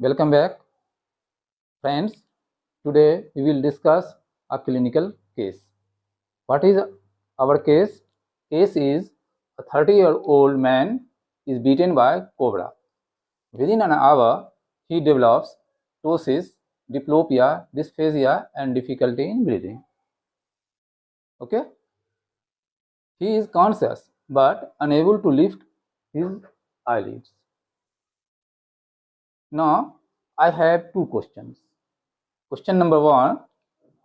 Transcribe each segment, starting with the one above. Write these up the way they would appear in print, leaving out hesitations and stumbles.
Welcome back, friends. Today we will discuss a clinical case. What is our case? Case is a 30-year-old man is beaten by cobra. Within an hour, he develops ptosis, diplopia, dysphagia, and difficulty in breathing. Okay? He is conscious but unable to lift his eyelids. Now, I have two questions. Question number one,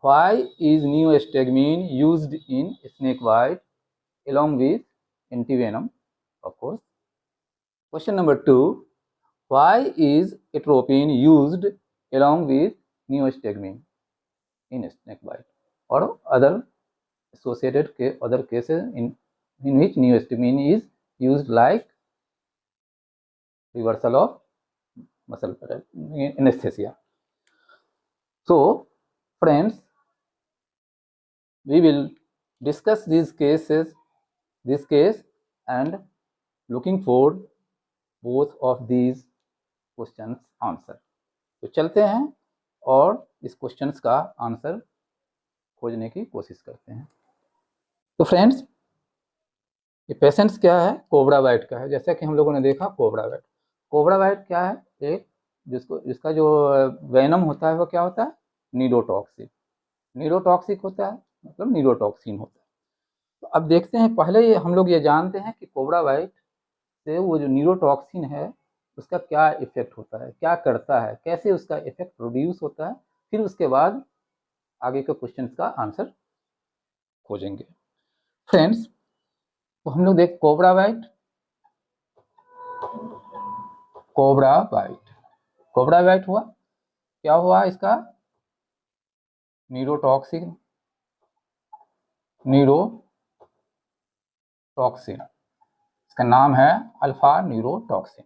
why is neostigmine used in snake bite along with antivenom, of course? Question number two, why is atropine used along with neostigmine in snake bite or other associated other cases in which neostigmine is used, like reversal of muscle anesthesia? So, friends, we will discuss this case and looking for both of these questions answer. तो चलते हैं और इस questions का answer खोजने की कोशिश करते हैं. तो फ्रेंड्स, ये पेशेंट्स क्या है, कोबरा बाइट का है. जैसा कि हम लोगों ने देखा, कोबरा बाइट क्या है, एक जिसका जो वेनम होता है वो क्या होता है, नीरोटॉक्सिक होता है, मतलब नीरोटॉक्सिन होता है. तो अब देखते हैं, पहले हम लोग ये जानते हैं कि कोबरा बाइट से वो जो नीरोटॉक्सिन है उसका क्या इफेक्ट होता है, क्या करता है, कैसे उसका इफेक्ट प्रोड्यूस होता है. फिर उसके बाद आगे के क्वेश्चंस का आंसर खोजेंगे. फ्रेंड्स, तो हम लोग देख कोबरा बाइट हुआ, क्या हुआ, इसका नीरोटॉक्सिन, इसका नाम है अल्फा नीरोटॉक्सिन.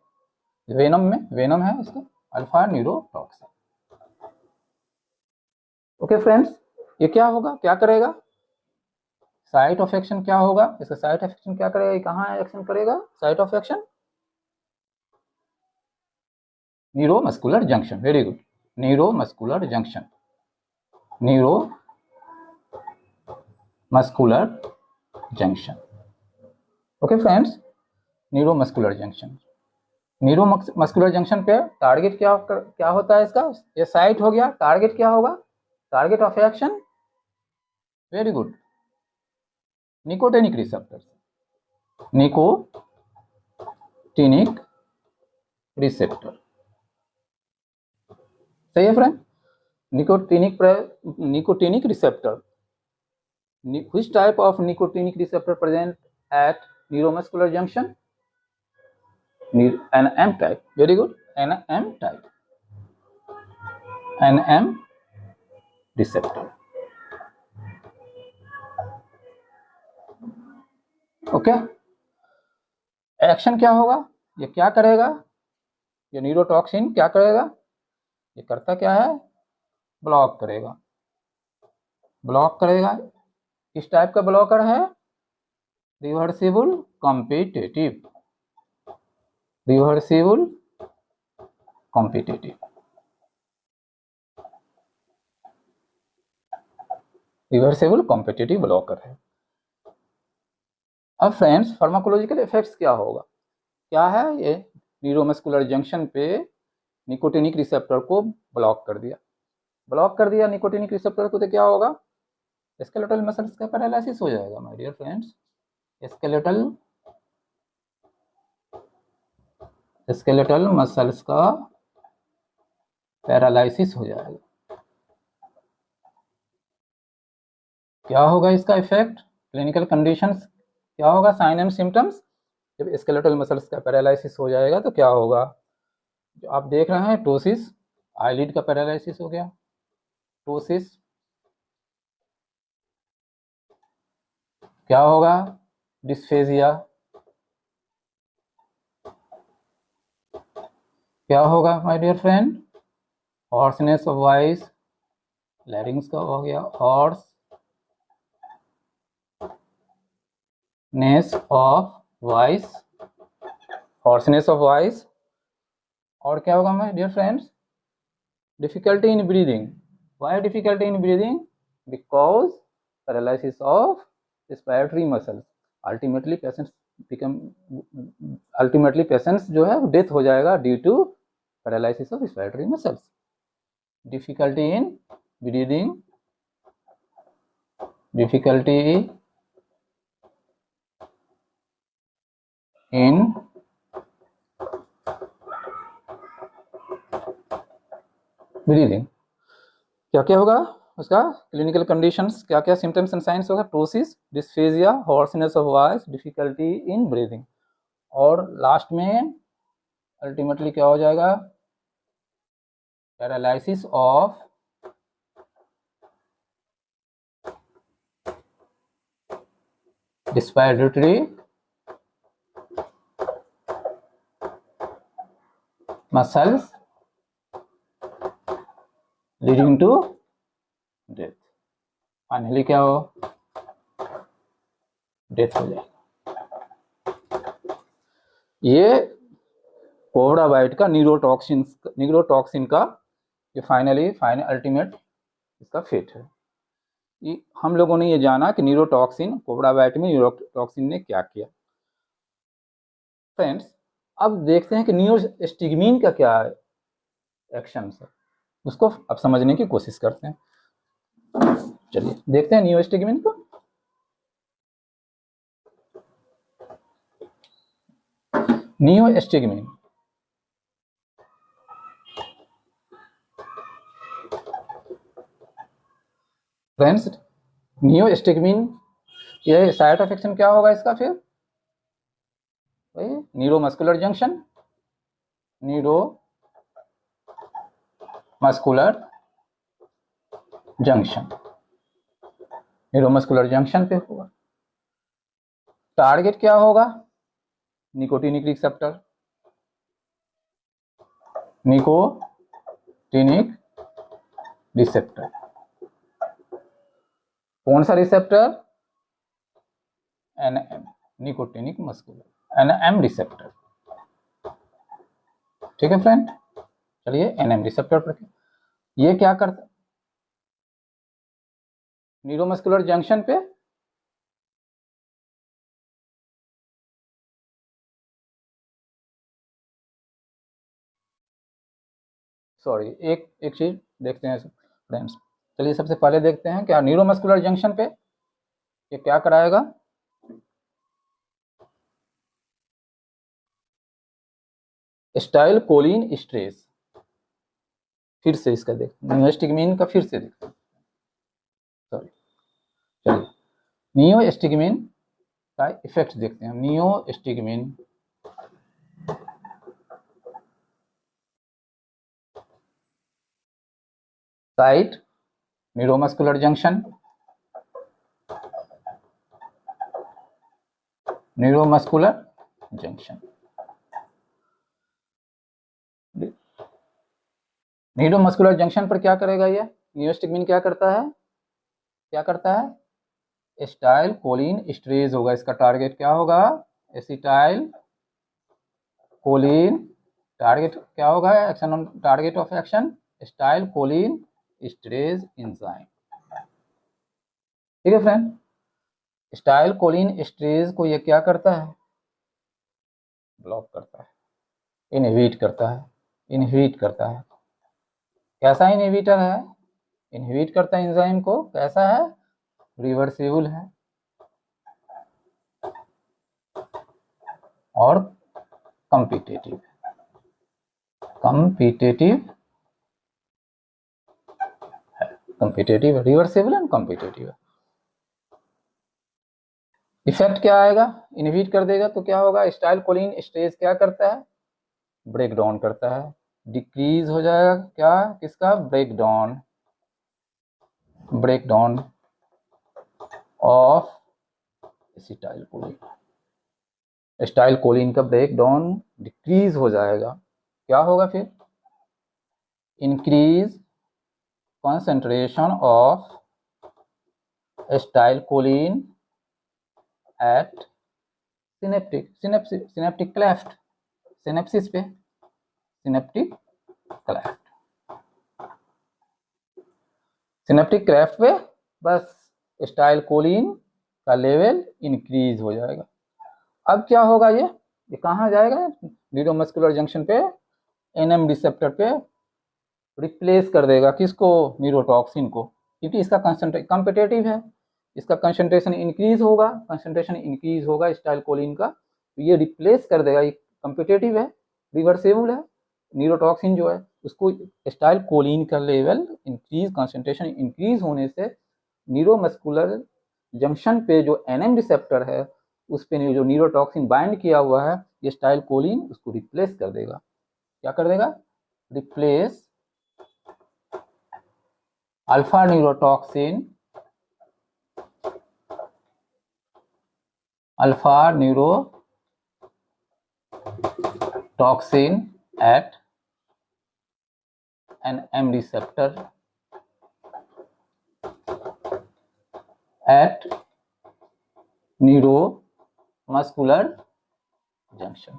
वेनम है इसका अल्फा नीरोटॉक्सिन. ओके फ्रेंड्स, ये क्या होगा, क्या करेगा, साइट ऑफ एक्शन क्या होगा, इसका साइट ऑफ एक्शन क्या करेगा, कहाँ एक्शन करेगा, site of action neuromuscular junction. Very good, neuromuscular junction. Okay friends, neuromuscular junction पे टारगेट क्या होता है इसका, ये साइट हो गया. टारगेट क्या होगा, target of action, very good, nicotinic receptor. सही है friend. Nicotinic receptor. Which type of nicotinic receptor present at neuromuscular junction? NM type. Very good. NM type. NM receptor. Okay. Action क्या होगा, ये क्या करेगा, ये न्यूरोटॉक्सिन क्या करेगा, ये करता क्या है, ब्लॉक करेगा. किस टाइप का ब्लॉकर है, रिवर्सिबल कॉम्पिटिटिव. ब्लॉकर है. अब फ्रेंड्स, फार्माकोलॉजिकल इफेक्ट्स क्या होगा, क्या है, ये न्यूरोमस्कुलर जंक्शन पे निकोटिनिक रिसेप्टर को ब्लॉक कर दिया निकोटिनिक रिसेप्टर को, तो क्या होगा, स्केलेटल मसल्स का पैरालिसिस हो जाएगा my dear friends. Skeletal muscles का पैरालिसिस हो जाएगा. क्या होगा इसका इफेक्ट, क्लिनिकल कंडीशंस क्या होगा, साइन एंड सिम्टम्स. जब स्केलेटल मसल्स का पैरालिसिस हो जाएगा तो क्या होगा, जो आप देख रहे हैं, टोसिस, आईलिड का पैरालिसिस हो गया, टोसिस. क्या होगा, डिस्फेजिया. क्या होगा my dear friend, hoarseness of voice, larynx का हो गया हॉर्सनेस ऑफ वॉइस. और क्या होगा my dear friends, difficulty in breathing. Why difficulty in breathing? Because paralysis of respiratory muscles. Ultimately patients जो है डेथ हो जाएगा due to paralysis of respiratory muscles. Difficulty in breathing, difficulty in breathing. क्या क्या होगा उसका क्लिनिकल कंडीशंस, क्या क्या सिम्टम्स एंड साइंस होगा? Ptosis, dysphagia, hoarseness of voice, difficulty in breathing, और लास्ट में अल्टीमेटली क्या हो जाएगा? Paralysis of respiratory muscles leading to death. Finally क्या हो? डेथ हो जाए. ये कोबरा बाइट का न्यूरोटॉक्सिन का ये फाइनल अल्टीमेट इसका फेट है. हम लोगों ने ये जाना कि न्यूरोटॉक्सिन, कोबरा बाइट में न्यूरोटॉक्सिन ने क्या किया. फ्रेंड्स, अब देखते हैं कि नियोस्टिग्मीन का क्या एक्शन है, उसको अब समझने की कोशिश करते हैं. चलिए देखते हैं नियोस्टिग्मीन को. नियोस्टिग्मीन फ्रेंड्स, नियोस्टिग्मीन ये साइट ऑफ एक्शन क्या होगा इसका? फिर वही न्यूरोमस्कुलर जंक्शन, न्यूरोमस्कुलर जंक्शन पे होगा. टारगेट क्या होगा? निकोटिनिक रिसेप्टर, कौन सा receptor? NM, nicotinic muscular NM receptor. ठीक है फ्रेंड, चलिए NM रिसेप्टर पर ये क्या करता? न्यूरोमस्कुलर जंक्शन पे सॉरी एक चीज देखते हैं फ्रेंड्स. चलिए सबसे पहले देखते हैं क्या न्यूरोमस्कुलर जंक्शन पे ये क्या कराएगा. Acetyl choline esterase. फिर से इसका देखते हैं, नियोस्टिग्मीन का फिर से देखते हैं. सॉरी, चलिए नियोस्टिग्मीन का इफेक्ट देखते हैं. Neostigmine site neuromuscular junction, neuromuscular junction पर क्या करेगा ये? नियोस्टिग्मीन क्या करता है? एसिटाइल कोलिन स्ट्रेस होगा. इसका टारगेट क्या होगा? Acetyl choline. टारगेट क्या होगा? Action on target of action acetyl choline stress enzyme. ठीक है फ्रेंड, एसिटाइल कोलिन स्ट्रेस को ये क्या करता है? ब्लॉक करता है, इनहिबिट करता है. कैसा इनहिबिटर है? इनहिबिट करता है एंजाइम को. कैसा है? रिवर्सिबल है और कॉम्पिटिटिव है. रिवर्सिबल एंड कॉम्पिटिटिव है. इफेक्ट क्या आएगा? इनहिबिट कर देगा तो क्या होगा? एसिटाइल कोलिन स्ट्रेस क्या करता है? ब्रेक डाउन करता है. डिक्रीज हो जाएगा क्या? किसका? Break down of acetylcholine. Acetylcholine का ब्रेक डाउन डिक्रीज हो जाएगा. क्या होगा फिर? Increase concentration of acetylcholine at synaptic cleft. synaptic cleft. Synaptic cleft पे बस स्टाइल कोलिन का लेवल इंक्रीज हो जाएगा। अब क्या होगा, ये कहाँ जाएगा, न्यूरोमस्कुलर जंक्शन पे एनएम रिसेप्टर पे रिप्लेस कर देगा किसको, न्यूरोटॉक्सिन को, क्योंकि इसका कंसंट्रेशन कॉम्पिटेटिव है, इसका कंसंट्रेशन इंक्रीज होगा स्टाइल कोलिन का, तो ये रिप्लेस कर देगा, ये कॉम्पिटेटिव है, रिवर्सेबल है, न्यूरोटॉक्सिन जो है उसको स्टाइल कोलिन का लेवल इंक्रीज, कंसंट्रेशन इंक्रीज होने से न्यूरोमस्कुलर जंक्शन पे जो एनएम रिसेप्टर है उस पे जो न्यूरोटॉक्सिन बाइंड किया हुआ है ये स्टाइल कोलिन उसको रिप्लेस कर देगा। क्या कर देगा, replace alpha neurotoxin at an M receptor at neuromuscular junction।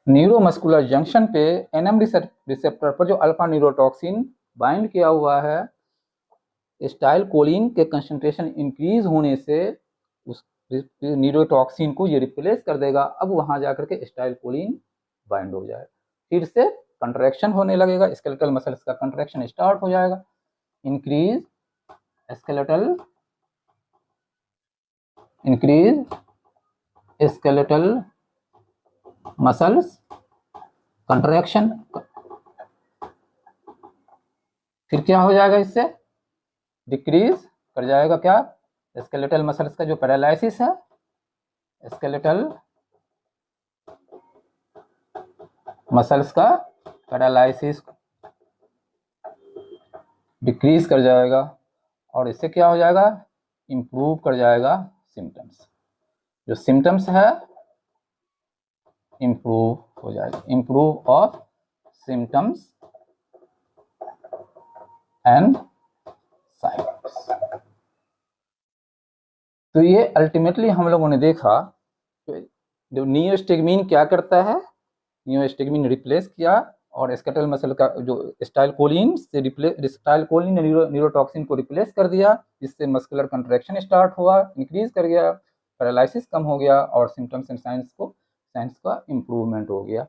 Neuromuscular junction पे एनएम रिसेप्टर पर जो अल्फा न्यूरोटॉक्सिन बाइंड किया हुआ है स्टाइल कोलिन के कंसंट्रेशन इंक्रीज होने से उस न्यूरोटॉक्सिन को ये रिप्लेस कर देगा। अब वहां जाकर के स्टाइल कोलिन बाइंड हो जाए, फिर से कंट्रैक्शन होने लगेगा, स्केलेटल मसल्स का कंट्रैक्शन स्टार्ट हो जाएगा, इंक्रीज स्केलेटल मसल्स कंट्रैक्शन। फिर क्या हो जाएगा, इससे डिक्रीज कर जाएगा क्या, स्केलेटल मसल्स का जो पैरालिसिस है, स्केलेटल मसल्स का पैरालिसिस डिक्रीज कर जाएगा, और इससे क्या हो जाएगा, इंप्रूव कर जाएगा सिम्टम्स, जो सिम्टम्स है इंप्रूव हो जाएगा, improve of symptoms and science. तो ये अल्टीमेटली हम लोगों ने देखा जो नियोस्टेगमिन क्या करता है, नियोस्टेगमिन रिप्लेस किया और स्केलेटल मसल का जो स्टाइल कोलिन से स्टाइल कोलिन ने न्यूरोटॉक्सिन को रिप्लेस कर दिया, जिससे मस्कुलर कंट्रैक्शन स्टार्ट हुआ, इंक्रीज कर गया, पैरालिसिस कम हो गया और सिम्टम्स एंड साइंस का इम्प्रूवमेंट हो गया।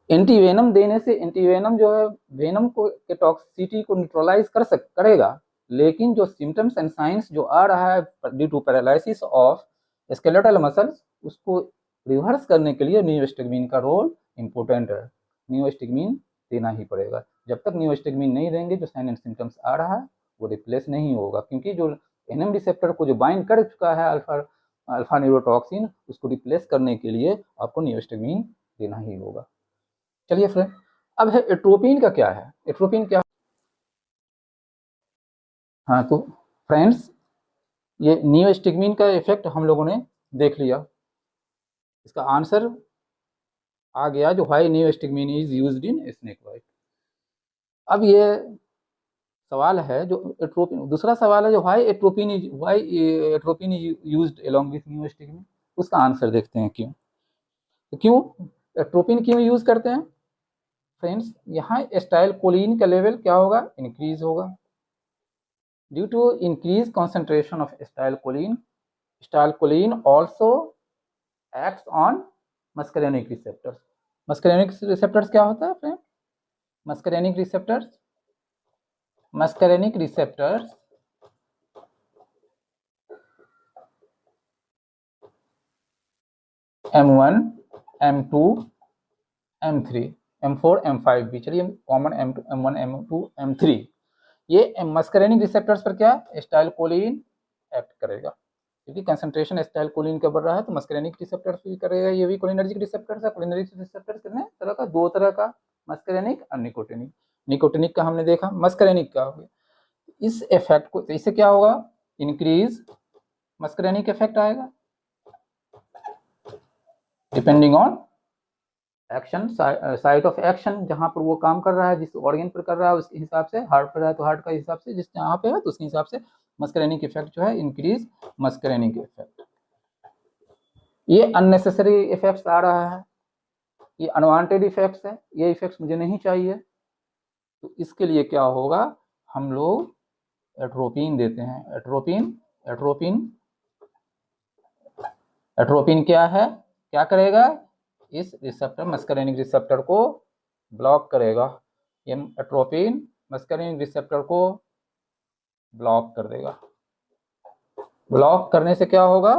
एंटीवेनम देने से एंटीवेनम जो है वेनम को के टॉक्सिसिटी को न्यूट्रलाइज करेगा, लेकिन जो सिम्टम्स एंड साइंस जो आ रहा है due to paralysis of skeletal muscles उसको रिवर्स करने के लिए नियोस्टेगमिन का रोल इम्पोर्टेंट है, नियोस्टेगमिन देना ही पड़ेगा। जब तक नियोस्टेगमिन नहीं देंगे जो साइन एंड सिम्टम्स आ रहा है वो रिप्लेस नहीं होगा, क्योंकि जो एनएम रिसेप्टर को जो बाइंड कर चुका है अल्फा न्यूरोटॉक्सिन उसको रिप्लेस करने के लिए आपको नियोस्टेगमिन देना ही होगा। चलिए फ्रेंड, अब है एट्रोपिन का क्या है, एट्रोपिन क्या, हाँ तो फ्रेंड्स ये नियोस्टेगमिन का इफेक्ट हम लोगों ने देख लिया, इसका आंसर आ गया जो why neostigmine is used in snake bite. अब ये सवाल है जो एट्रोपिन, दूसरा सवाल है जो why atropine is used along with neostigmine, उसका आंसर देखते हैं क्यों, तो क्यों एट्रोपिन क्यों यूज करते हैं फ्रेंड्स, यहाँ स्टाइल कोलिन का लेवल क्या होगा, इंक्रीज होगा, due to increase concentration of acetyl choline also acts on muscarinic receptors. Muscarinic receptors क्या होता है friend, muscarinic receptors M1 M2 M3 M4 M5 भी, चलिए common M2 M1 M2 M3, ये मस्करेनिक रिसेप्टर्स पर क्या स्टाइल कोलिन एक्ट करेगा, क्योंकि कंसंट्रेशन स्टाइल कोलिन का बढ़ रहा है तो मस्करेनिक रिसेप्टर्स भी करेगा, ये भी कोलिनर्जिक रिसेप्टर्स है। कोलिनर्जिक रिसेप्टर्स कितने तरह का, दो तरह का, मस्करेनिक और निकोटिनिक। निकोटिनिक का हमने देखा, मस्करेनिक का हो गया। इस इफेक्ट को, इससे क्या होगा, इंक्रीज मस्करेनिक इफेक्ट आएगा depending on action, site of action, जहां पर वो काम कर रहा है, जिस ऑर्गन पर कर रहा है उसके हिसाब से, हार्ट पर है तो हार्ट का हिसाब से, जिस जहाँ पे है तो उसके हिसाब से मस्करेनिक इफेक्ट जो है इंक्रीज मस्करेनिक इफेक्ट। ये अननेसेसरी इफेक्ट्स आ रहा है, ये अनवांटेड इफेक्ट्स है, ये इफेक्ट्स मुझे नहीं चाहिए, तो इसके लिए क्या होगा, हम लोग एट्रोपिन देते हैं। एट्रोपिन एट्रोपिन एट्रोपिन क्या है, क्या करेगा, इस रिसेप्टर मस्करेनिक रिसेप्टर को ब्लॉक करेगा। ये एट्रोपिन मस्करेनिक रिसेप्टर को ब्लॉक कर देगा। ब्लॉक करने से क्या होगा,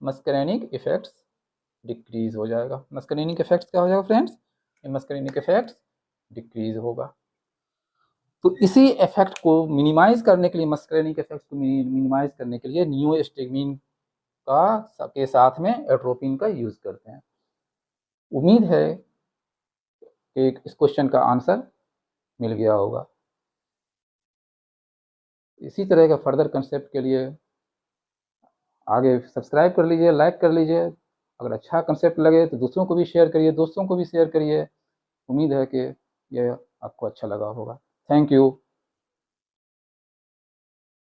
मस्करेनिक इफेक्ट्स डिक्रीज हो जाएगा। मस्करेनिक इफेक्ट्स क्या हो जाएगा फ्रेंड्स, ये मस्करेनिक इफेक्ट्स डिक्रीज होगा। तो इसी इफेक्ट को मिनिमाइज करने के लिए, मस्करेनिक इफेक्ट्स को मिनिमाइज करने के लिए नियोस्टेगमिन का के साथ में एट्रोपिन का यूज करते हैं। उम्मीद है कि इस क्वेश्चन का आंसर मिल गया होगा। इसी तरह का फर्दर कंसेप्ट के लिए आगे सब्सक्राइब कर लीजिए, लाइक कर लीजिए। अगर अच्छा कंसेप्ट लगे तो दूसरों को भी शेयर करिए, दोस्तों को भी शेयर करिए। उम्मीद है कि यह आपको अच्छा लगा होगा। Thank you.